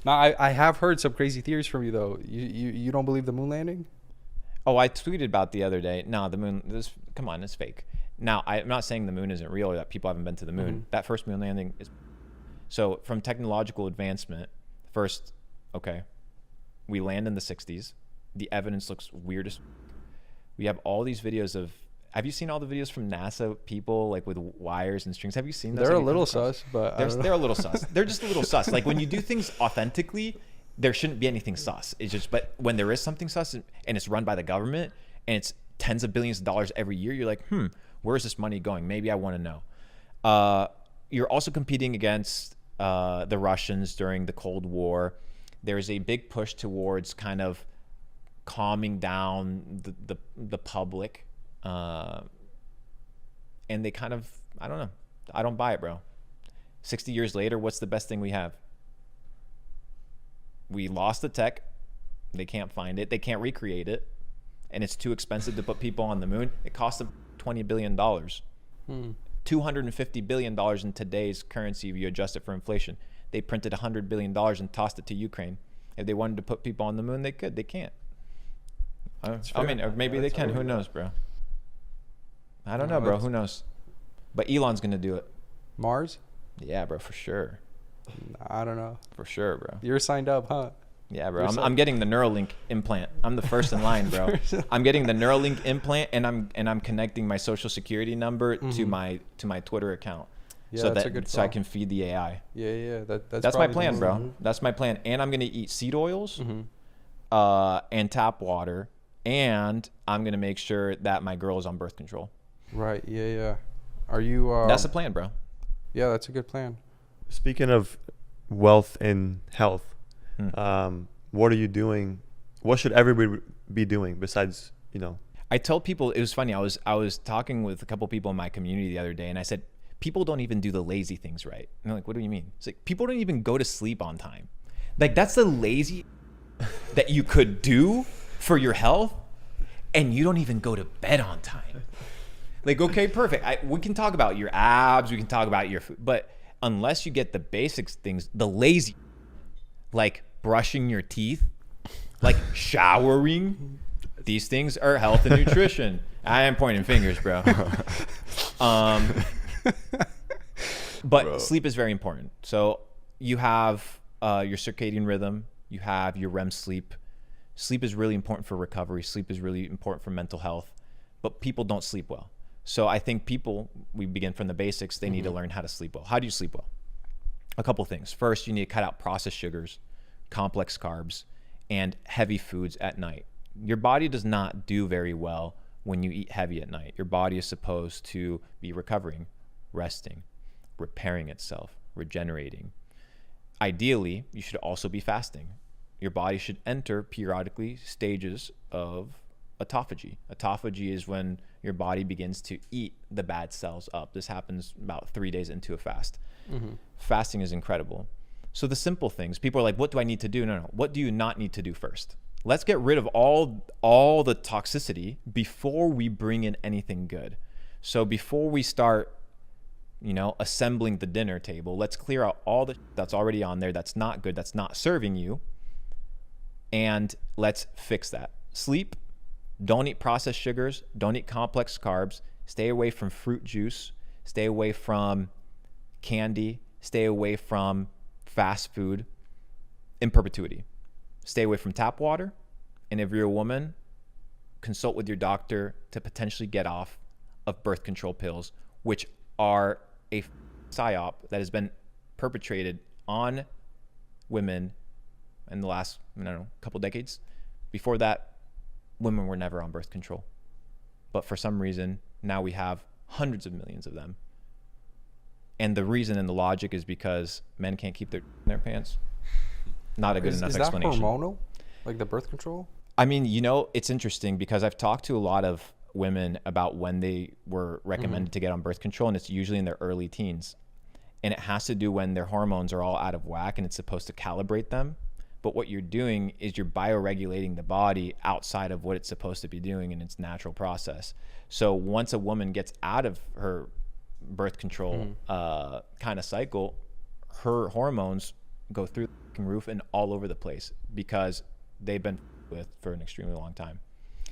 Now, I have heard some crazy theories from you though. You don't believe the moon landing? Oh, I tweeted about the other day. No, the moon. Come on, it's fake. Now, I'm not saying the moon isn't real or that people haven't been to the moon. Mm-hmm. That first moon landing is. So from technological advancement, first, okay, we land in the 60s. The evidence looks weird as. We have all these videos of. Have you seen all the videos from NASA people like with wires and strings? Have you seen those? They're a little sus, but they're a little sus. They're just a little sus. Like when you do things authentically, there shouldn't be anything sus. It's just, but when there is something sus and it's run by the government and it's tens of billions of dollars every year, you're like, where is this money going? Maybe I want to know. You're also competing against the Russians during the Cold War. There's a big push towards kind of calming down the public. And they kind of, I don't know. I don't buy it, bro. 60 years later, what's the best thing we have? We lost the tech. They can't find it. They can't recreate it. And it's too expensive to put people on the moon. It cost them $20 billion. $250 billion in today's currency if you adjust it for inflation. They printed $100 billion and tossed it to Ukraine. If they wanted to put people on the moon, they could. They can't. I mean, or maybe they can. Who knows, bro? I don't know, bro. Who knows? But Elon's going to do it. Mars? Yeah, bro, for sure. I don't know. For sure, bro. You're signed up, huh? Yeah, bro. I'm getting the Neuralink implant. I'm the first in line, bro. I'm getting the Neuralink implant, and I'm connecting my social security number to my Twitter account. Yeah, so that's a good so I can feed the AI. Yeah. That's my plan, bro. That's my plan. And I'm gonna eat seed oils, and tap water, and I'm gonna make sure that my girl is on birth control. Right. Yeah. Are you? That's the plan, bro. Yeah, that's a good plan. Speaking of wealth and health, what are you doing? What should everybody be doing besides, I told people, it was funny. I was talking with a couple people in my community the other day, and I said, people don't even do the lazy things right. And they're like, what do you mean? It's like, people don't even go to sleep on time. Like, that's the lazy that you could do for your health, and you don't even go to bed on time. Like, okay, perfect. We can talk about your abs, we can talk about your food, but unless you get the basics things, the lazy, like brushing your teeth, like showering, these things are health and nutrition. I am pointing fingers, bro. But sleep is very important. So you have your circadian rhythm, you have your REM sleep. Sleep is really important for recovery. Sleep is really important for mental health, but people don't sleep well. So I think we begin from the basics. They need to learn how to sleep well. How do you sleep well? A couple things. First, you need to cut out processed sugars, complex carbs, and heavy foods at night. Your body does not do very well when you eat heavy at night. Your body is supposed to be recovering, resting, repairing itself, regenerating. Ideally, you should also be fasting. Your body should enter periodically stages of autophagy. Autophagy is when your body begins to eat the bad cells up. This happens about 3 days into a fast. Fasting is incredible. So the simple things, people are like, what do I need to do? No. What do you not need to do first? Let's get rid of all the toxicity before we bring in anything good. So before we start, assembling the dinner table, let's clear out all that's already on there that's not good, that's not serving you, and let's fix that. Sleep. Don't eat processed sugars. Don't eat complex carbs. Stay away from fruit juice. Stay away from candy. Stay away from fast food in perpetuity. Stay away from tap water. And if you're a woman, consult with your doctor to potentially get off of birth control pills, which are a psyop that has been perpetrated on women in the last, couple decades. Before that, women were never on birth control. But for some reason, now we have hundreds of millions of them. And the reason and the logic is because men can't keep their pants. Not a good enough explanation. Is that hormonal? Like the birth control? I mean, it's interesting because I've talked to a lot of women about when they were recommended to get on birth control, and it's usually in their early teens. And it has to do when their hormones are all out of whack and it's supposed to calibrate them. But what you're doing is you're bioregulating the body outside of what it's supposed to be doing in its natural process. So once a woman gets out of her birth control kind of cycle, her hormones go through fucking roof and all over the place because they've been with for an extremely long time.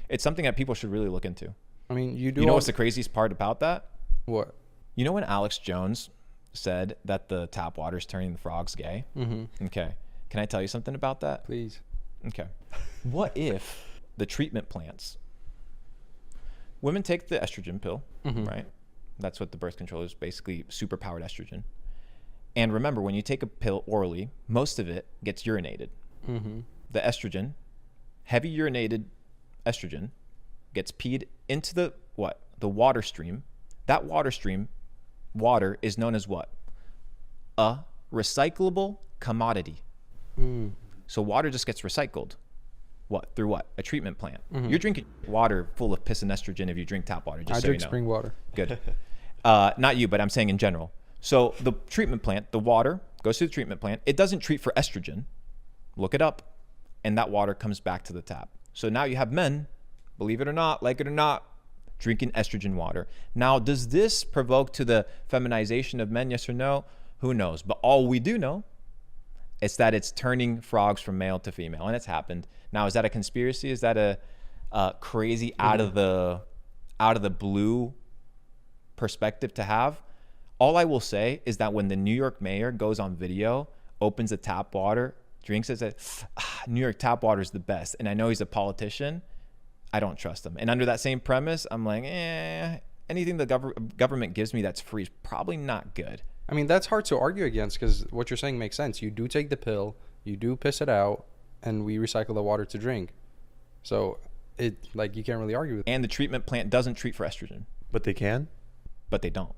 It's something that people should really look into. I mean, you know what's the craziest part about that? What? You know when Alex Jones said that the tap water is turning the frogs gay? Mm-hmm. Okay. Can I tell you something about that? Please. Okay. What if the treatment plants, women take the estrogen pill, right? That's what the birth control is, basically superpowered estrogen. And remember, when you take a pill orally, most of it gets urinated. The estrogen, heavy urinated estrogen, gets peed into the water stream. That water is known as what? A recyclable commodity. So water just gets recycled. Through what? A treatment plant. You're drinking water full of piss and estrogen if you drink tap water. Just I so drink you know. spring water. Good. Not you, but I'm saying in general. So the treatment plant, the water goes through the treatment plant. It doesn't treat for estrogen. Look it up. And that water comes back to the tap. So now you have men, believe it or not, like it or not, drinking estrogen water. Now, does this provoke to the feminization of men? Yes or no? Who knows? But all we do know is that it's turning frogs from male to female, and it's happened. Now, is that a conspiracy? Is that a crazy out of the blue perspective to have? All I will say is that when the New York mayor goes on video, opens the tap water, drinks it, says, New York tap water is the best. And I know he's a politician. I don't trust him. And under that same premise, I'm like, anything the government gives me that's free is probably not good. I mean, that's hard to argue against because what you're saying makes sense. You do take the pill, you do piss it out, and we recycle the water to drink. So you can't really argue with it. And the treatment plant doesn't treat for estrogen. But they can? But they don't.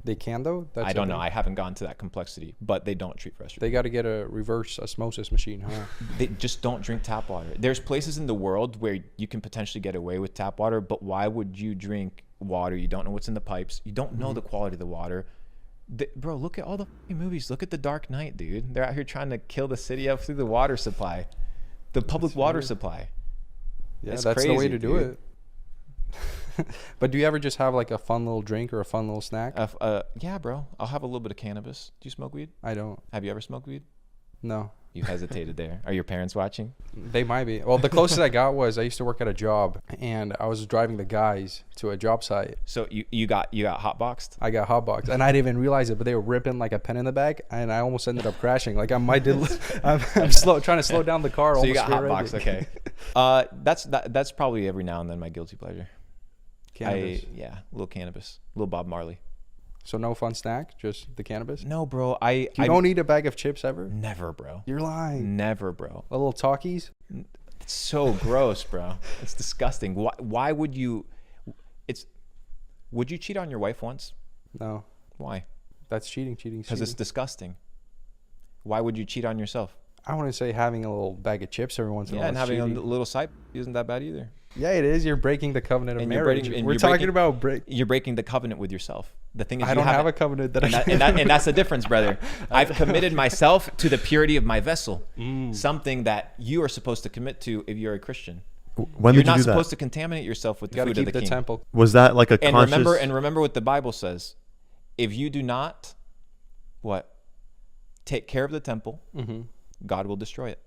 They can, though? I don't know. I haven't gone to that complexity, but they don't treat for estrogen. They got to get a reverse osmosis machine, huh? They just don't drink tap water. There's places in the world where you can potentially get away with tap water, but why would you drink water? You don't know what's in the pipes. You don't know the quality of the water. Bro, look at all the movies. Look at The Dark Knight, dude. They're out here trying to kill the city up through the water supply, the public water supply. Yeah, it's that's crazy, the way to do dude. it. But do you ever just have like a fun little drink or a fun little snack? Yeah, bro. I'll have a little bit of cannabis. Do you smoke weed? I don't. Have you ever smoked weed? No. You hesitated there. Are your parents watching? They might be. Well, the closest I got was I used to work at a job, and I was driving the guys to a job site. So you got hotboxed? I got hotboxed, and I didn't even realize it, but they were ripping like a pen in the back, and I almost ended up crashing. Like I'm trying to slow down the car. So you got hotboxed, okay. That's probably every now and then my guilty pleasure. Cannabis. A little cannabis, a little Bob Marley. So no fun snack, just the cannabis? No, bro. You don't eat a bag of chips ever? Never, bro. You're lying. Never, bro. A little Talkies? It's so gross, bro. It's disgusting. Why would you? Would you cheat on your wife once? No. Why? That's cheating. Because it's disgusting. Why would you cheat on yourself? I want to say having a little bag of chips every once in a while. Yeah, and having cheating. a little side isn't that bad either. Yeah, it is. You're breaking the covenant of And marriage. you're You're breaking the covenant with yourself. The thing is, I don't have a covenant and that's the difference, brother. I've committed myself to the purity of my vessel. Something that you are supposed to commit to if you're a Christian. When You're did you not do supposed that? to contaminate yourself with the You got to food of keep the the king. temple. Was that like a And conscious? remember what the Bible says. If you do not, take care of the temple, God will destroy it.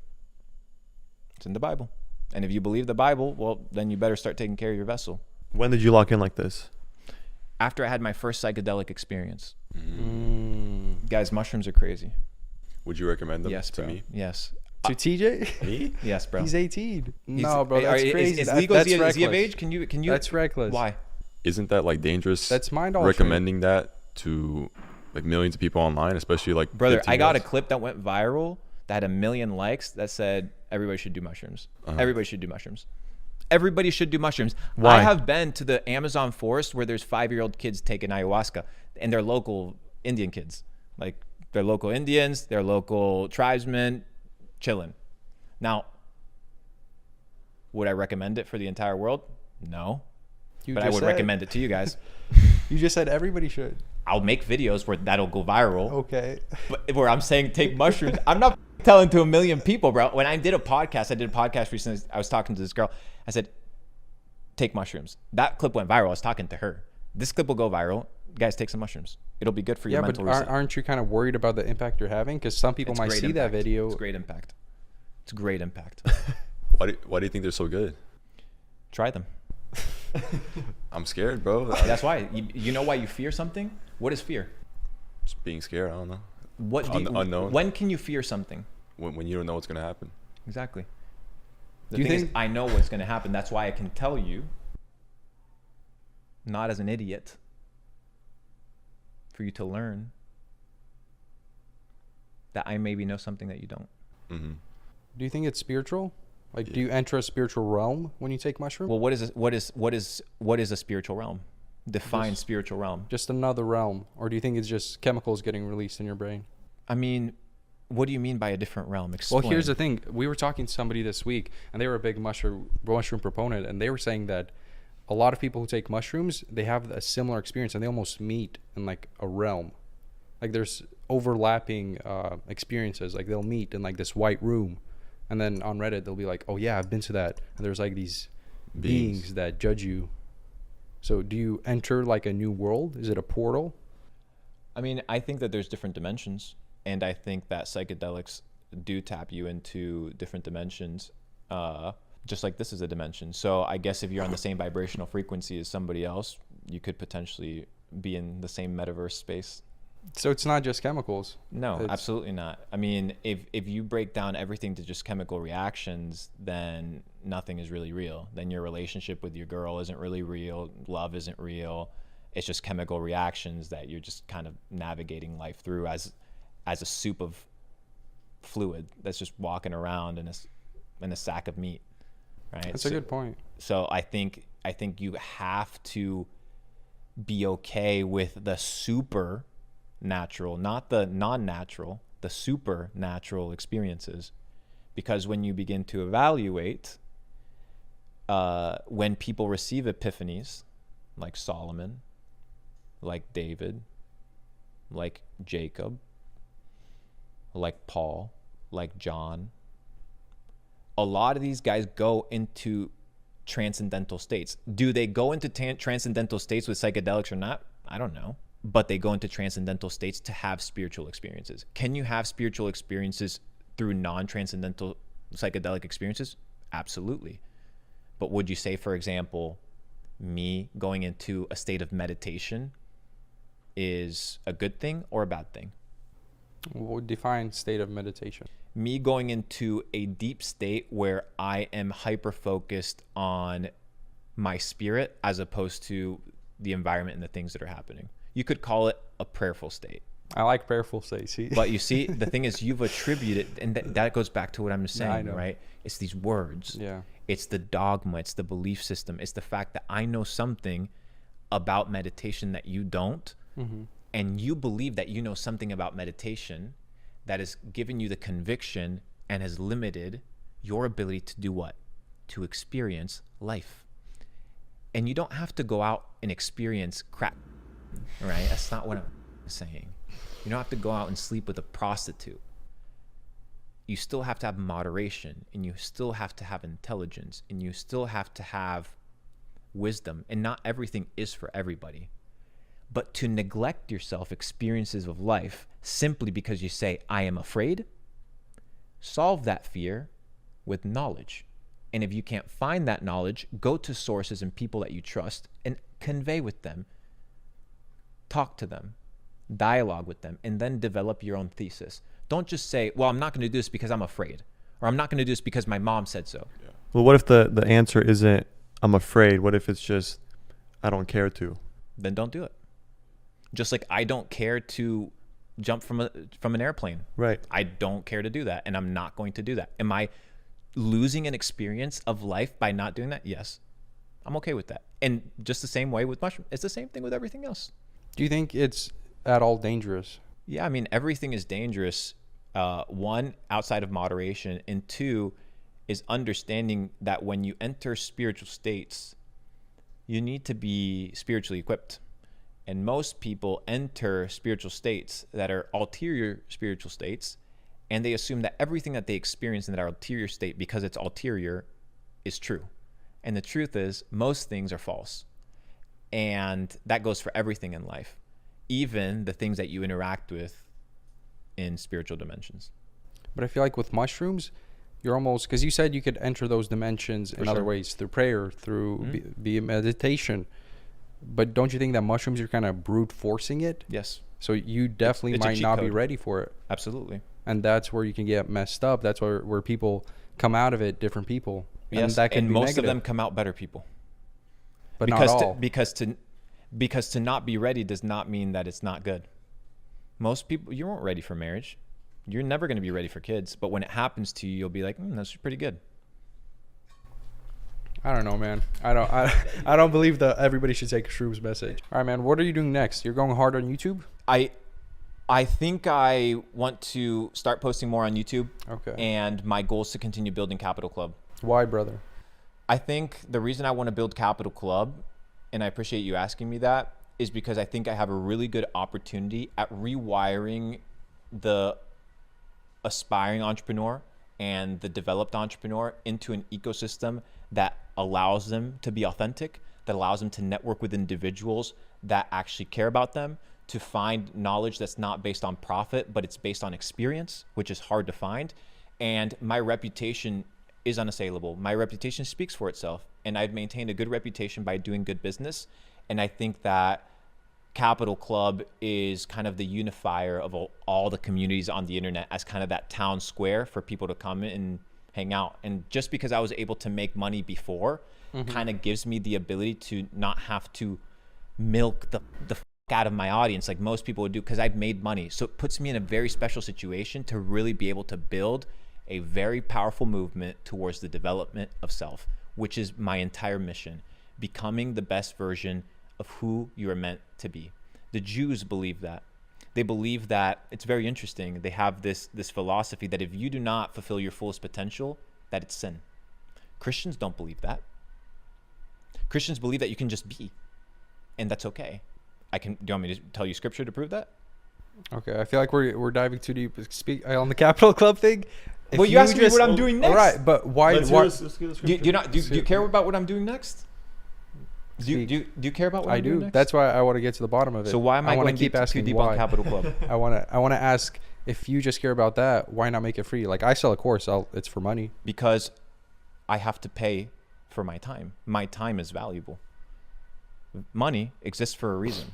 It's in the Bible. And if you believe the Bible, well, then you better start taking care of your vessel. When did you lock in like this? After I had my first psychedelic experience. Guys, mushrooms are crazy. Would you recommend them Yes, to bro. me? Yes. To TJ? Me? Yes, bro. He's 18. No, bro, that's Is crazy. legal? That's Is he of reckless. age? Can you? That's reckless. Why? Isn't that like dangerous? That's mind altering. Recommending that to like millions of people online, especially like Brother, I got a 15-year-olds? clip that went viral that had 1 million likes that said everybody should do mushrooms. Everybody should do mushrooms. Everybody should do mushrooms. Why? I have been to the Amazon forest where there's 5-year-old kids taking ayahuasca, and they're local Indian kids. Like they're local Indians, they're local tribesmen, chilling. Now, would I recommend it for the entire world? No. But I would recommend it to you guys. You just said everybody should. I'll make videos where that'll go viral. Okay. But where I'm saying take mushrooms. I'm not telling to 1 million people, bro. When I did a podcast recently. I was talking to this girl. I said, take mushrooms. That clip went viral. I was talking to her. This clip will go viral. guys, take some mushrooms. It'll be good for your Yeah, but mental reset. aren't you kind of worried about the impact you're having? Because some people It's might great see that impact. video. It's great impact. It's great impact. Why do you think they're so good? Try them. I'm scared, bro. That's why. You know why you fear something? What is fear? Just being scared. I don't know. What do you, Unknown. When can you fear something? When you don't know what's gonna happen. Exactly. The Do you thing is, think- I know what's going to happen. That's why I can tell you, not as an idiot, for you to learn that I maybe know something that you don't. Mm-hmm. Do you think it's spiritual? Like, do you enter a spiritual realm when you take mushroom? Well, what is a spiritual realm? Define spiritual realm. Just another realm, or do you think it's just chemicals getting released in your brain? I mean, what do you mean by a different realm? Explain. Well, here's the thing. We were talking to somebody this week, and they were a big mushroom proponent, and they were saying that a lot of people who take mushrooms, they have a similar experience, and they almost meet in like a realm. Like there's overlapping experiences. Like they'll meet in like this white room, and then on Reddit they'll be like, "Oh yeah, I've been to that." And there's like these beings that judge you. So do you enter like a new world? Is it a portal? I mean, I think that there's different dimensions, and I think that psychedelics do tap you into different dimensions, just like this is a dimension. So I guess if you're on the same vibrational frequency as somebody else, you could potentially be in the same metaverse space. So it's not just chemicals. No, It's- absolutely not. I mean, if you break down everything to just chemical reactions, then nothing is really real. Then your relationship with your girl isn't really real. Love isn't real. It's just chemical reactions that you're just kind of navigating life through as a soup of fluid that's just walking around in a sack of meat, right? That's a good point. So I think you have to be okay with the super natural, not the non-natural, the supernatural experiences, because when you begin to evaluate, when people receive epiphanies, like Solomon, like David, like Jacob, like Paul, like John, a lot of these guys go into transcendental states. Do they go into transcendental states with psychedelics or not? I don't know. But they go into transcendental states to have spiritual experiences. Can you have spiritual experiences through non-transcendental psychedelic experiences? Absolutely. But would you say, for example, me going into a state of meditation is a good thing or a bad thing? What would define state of meditation? Me going into a deep state where I am hyper-focused on my spirit as opposed to the environment and the things that are happening. You could call it a prayerful state. I like prayerful state. See, But you see, the thing is, you've attributed, and that goes back to what I'm Yeah, I saying, know. right? It's these words. yeah, It's the dogma. It's the belief system. It's the fact that I know something about meditation that you don't, and you believe that you know something about meditation that has given you the conviction and has limited your ability to do what? To experience life. And you don't have to go out and experience crap, right? That's not what I'm saying. You don't have to go out and sleep with a prostitute. You still have to have moderation, and you still have to have intelligence, and you still have to have wisdom, and not everything is for everybody. But to neglect yourself experiences of life simply because you say, I am afraid, solve that fear with knowledge. And if you can't find that knowledge, go to sources and people that you trust and convey with them, talk to them, dialogue with them, and then develop your own thesis. Don't just say, well, I'm not going to do this because I'm afraid, or I'm not going to do this because my mom said so. Well, what if the answer isn't I'm afraid? What if it's just I don't care to? Then don't do it. Just like I don't care to jump from an airplane. Right. I don't care to do that, and I'm not going to do that. Am I losing an experience of life by not doing that? Yes. I'm okay with that. And just the same way with mushroom. It's the same thing with everything else. do you think it's at all dangerous? Yeah, I mean, everything is dangerous. One, outside of moderation, and two, is understanding that when you enter spiritual states, you need to be spiritually equipped. And most people enter spiritual states that are ulterior spiritual states, and they assume that everything that they experience in that ulterior state, because it's ulterior, is true. And the truth is, most things are false. And that goes for everything in life. even the things that you interact with in spiritual dimensions. But I feel like with mushrooms, you're almost, because you said you could enter those dimensions in other ways, through prayer, through be meditation. But don't you think that mushrooms, you're kind of brute forcing it? Yes. So you definitely It's a might cheat not be code. ready for it. Absolutely. And that's where you can get messed up. That's where people come out of it, different people. Yes. And that can And be most negative, of them come out better people. but because not all. because to not be ready does not mean that it's not good. Most people, you weren't ready for marriage. You're never going to be ready for kids. But when it happens to you, you'll be like, that's pretty good. I don't know, man. I don't believe that everybody should take Shrooms' message. All right, man. What are you doing next? You're going hard on YouTube? I think I want to start posting more on YouTube. Okay. And my goal is to continue building Capital Club. Why, brother? I think the reason I want to build Capital Club, and I appreciate you asking me that, is because I think I have a really good opportunity at rewiring the aspiring entrepreneur and the developed entrepreneur into an ecosystem that allows them to be authentic, that allows them to network with individuals that actually care about them, to find knowledge that's not based on profit, but it's based on experience, which is hard to find. And my reputation is unassailable. My reputation speaks for itself, and I've maintained a good reputation by doing good business. And I think that Capital Club is kind of the unifier of all the communities on the internet, as kind of that town square for people to come in and hang out. And just because I was able to make money before, kind of gives me the ability to not have to milk the out of my audience like most people would do, because I've made money. So it puts me in a very special situation to really be able to build a very powerful movement towards the development of self, which is my entire mission, becoming the best version of who you are meant to be. The Jews believe that. They believe that, it's very interesting, they have this philosophy that if you do not fulfill your fullest potential, that it's sin. Christians don't believe that. Christians believe that you can just be, and that's okay. Do you want me to tell you scripture to prove that? Okay, I feel like we're diving too deep. Speak on the Capital Club thing. If Well, you asked me what I'm doing next. All right, but why? Let's get the scripture. Do you care about what I'm doing next? Do you care about what I I'm doing do. next? That's why I want to get to the bottom of it. So why am I wanna going keep asking asking too deep why. on Capital Club? I want to ask, if you just care about that, why not make it free? Like, I sell a course, it's for money. Because I have to pay for my time. My time is valuable. Money exists for a reason.